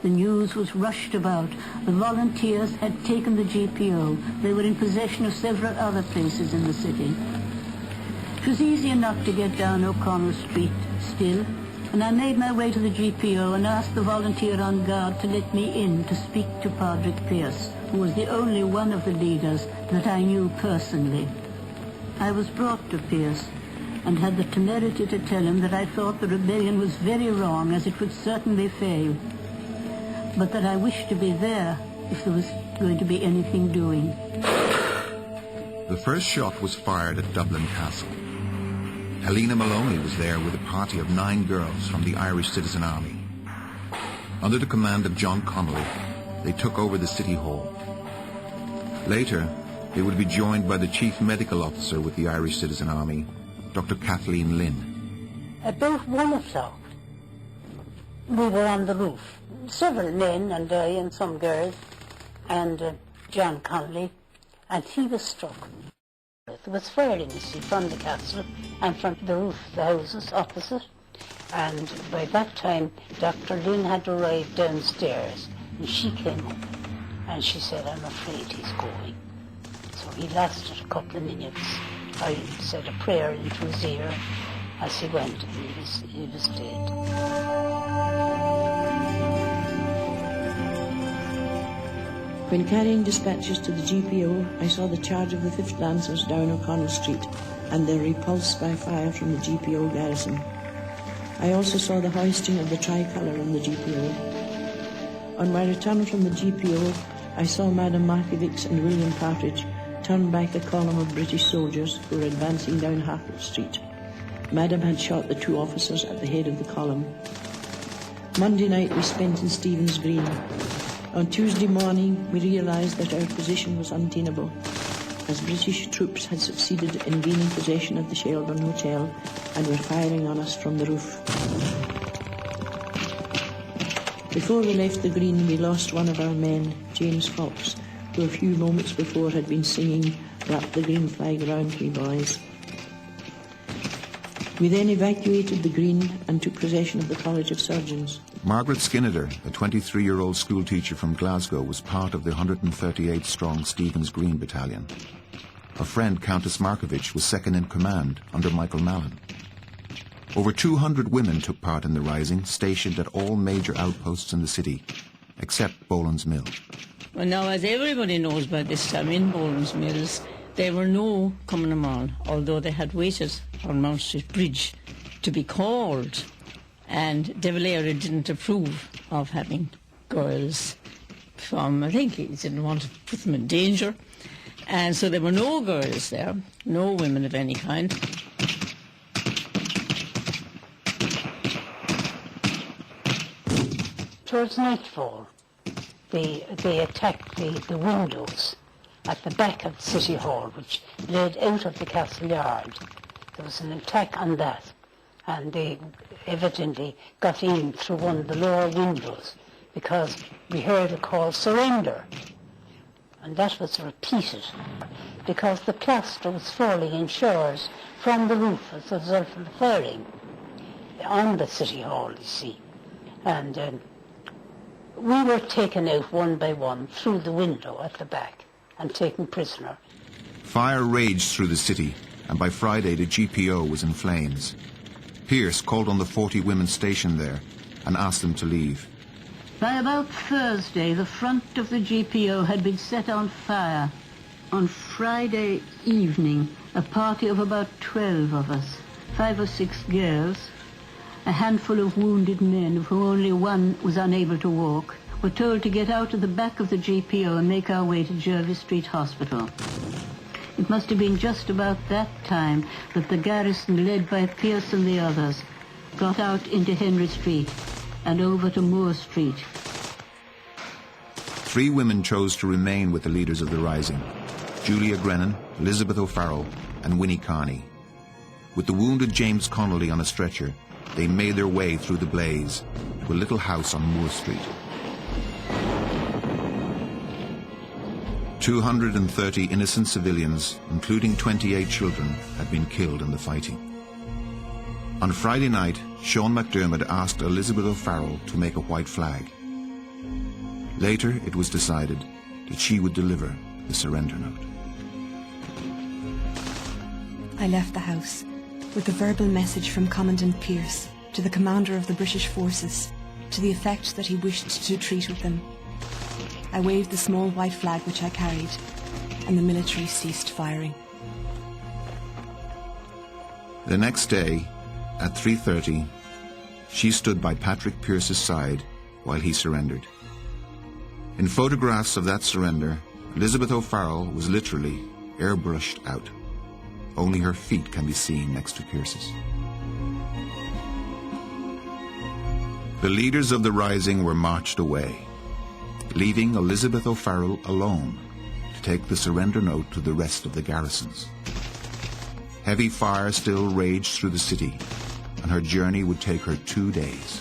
The news was rushed about. The volunteers had taken the G.P.O. They were in possession of several other places in the city. It was easy enough to get down O'Connell Street still, and I made my way to the G.P.O. and asked the volunteer on guard to let me in to speak to Padraig Pearse, who was the only one of the leaders that I knew personally. I was brought to Pearse and had the temerity to tell him that I thought the rebellion was very wrong, as it would certainly fail, but that I wished to be there if there was going to be anything doing. The first shot was fired at Dublin Castle. Helena Molony was there with a party of 9 girls from the Irish Citizen Army. Under the command of John Connolly, they took over the City Hall. Later, they would be joined by the Chief Medical Officer with the Irish Citizen Army, Dr. Kathleen Lynn. About 1 o'clock, we were on the roof. Several men and I and some girls and John Connolly, and he was struck. There was firing, you see, from the castle and from the roof of the houses opposite. And by that time, Dr. Lynn had arrived downstairs, and she came up, and she said, "I'm afraid he's going." So he lasted a couple of minutes. I said a prayer into his ear as he went, and he was dead. When carrying dispatches to the G.P.O, I saw the charge of the 5th Lancers down O'Connell Street and their repulse by fire from the G.P.O garrison. I also saw the hoisting of the tricolour on the G.P.O. On my return from the G.P.O, I saw Madame Markiewicz and William Partridge turn back a column of British soldiers who were advancing down Harcourt Street. Madame had shot the 2 officers at the head of the column. Monday night we spent in Stephen's Green. On Tuesday morning, we realised that our position was untenable, as British troops had succeeded in gaining possession of the Shelburne Hotel and were firing on us from the roof. Before we left the Green, we lost one of our men, James Fox, who a few moments before had been singing "Wrap the Green Flag Round Me, Boys." We then evacuated the Green and took possession of the College of Surgeons. Margaret Skinnider, a 23-year-old schoolteacher from Glasgow, was part of the 138-strong Stephen's Green Battalion. Her friend, Countess Markiewicz, was second in command under Michael Mallon. Over 200 women took part in the rising, stationed at all major outposts in the city, except Boland's Mill. Well, now, as everybody knows by this time, in Boland's Mills, there were no Cumann Mall, although they had waited on Mount Street Bridge to be called. And DeValera didn't approve of having girls from, I think he didn't want to put them in danger. And so there were no girls there, no women of any kind. Towards nightfall, they attacked the windows at the back of the City Hall, which led out of the castle yard. There was an attack on that, and they evidently got in through one of the lower windows because we heard a call, "Surrender." And that was repeated because the plaster was falling in showers from the roof as a result of the firing on the City Hall, you see. And we were taken out one by one through the window at the back and taken prisoner. Fire raged through the city, and by Friday the G.P.O. was in flames. Pearse called on the 40 women stationed there and asked them to leave. By about Thursday, the front of the G.P.O. had been set on fire. On Friday evening, a party of about 12 of us, 5 or 6 girls, a handful of wounded men, of whom only one was unable to walk, were told to get out of the back of the G.P.O. and make our way to Jervis Street Hospital. It must have been just about that time that the garrison, led by Pearse and the others, got out into Henry Street and over to Moore Street. 3 women chose to remain with the leaders of the rising: Julia Grenan, Elizabeth O'Farrell, and Winnie Carney. With the wounded James Connolly on a stretcher, they made their way through the blaze to a little house on Moore Street. 230 innocent civilians, including 28 children, had been killed in the fighting. On Friday night, Sean MacDermid asked Elizabeth O'Farrell to make a white flag. Later, it was decided that she would deliver the surrender note. I left the house with the verbal message from Commandant Pearce to the commander of the British forces to the effect that he wished to treat with them. I waved the small white flag which I carried, and the military ceased firing. The next day, at 3:30, she stood by Patrick Pearce's side while he surrendered. In photographs of that surrender, Elizabeth O'Farrell was literally airbrushed out. Only her feet can be seen next to Pearce's. The leaders of the rising were marched away, leaving Elizabeth O'Farrell alone to take the surrender note to the rest of the garrisons. Heavy fire still raged through the city, and her journey would take her 2 days.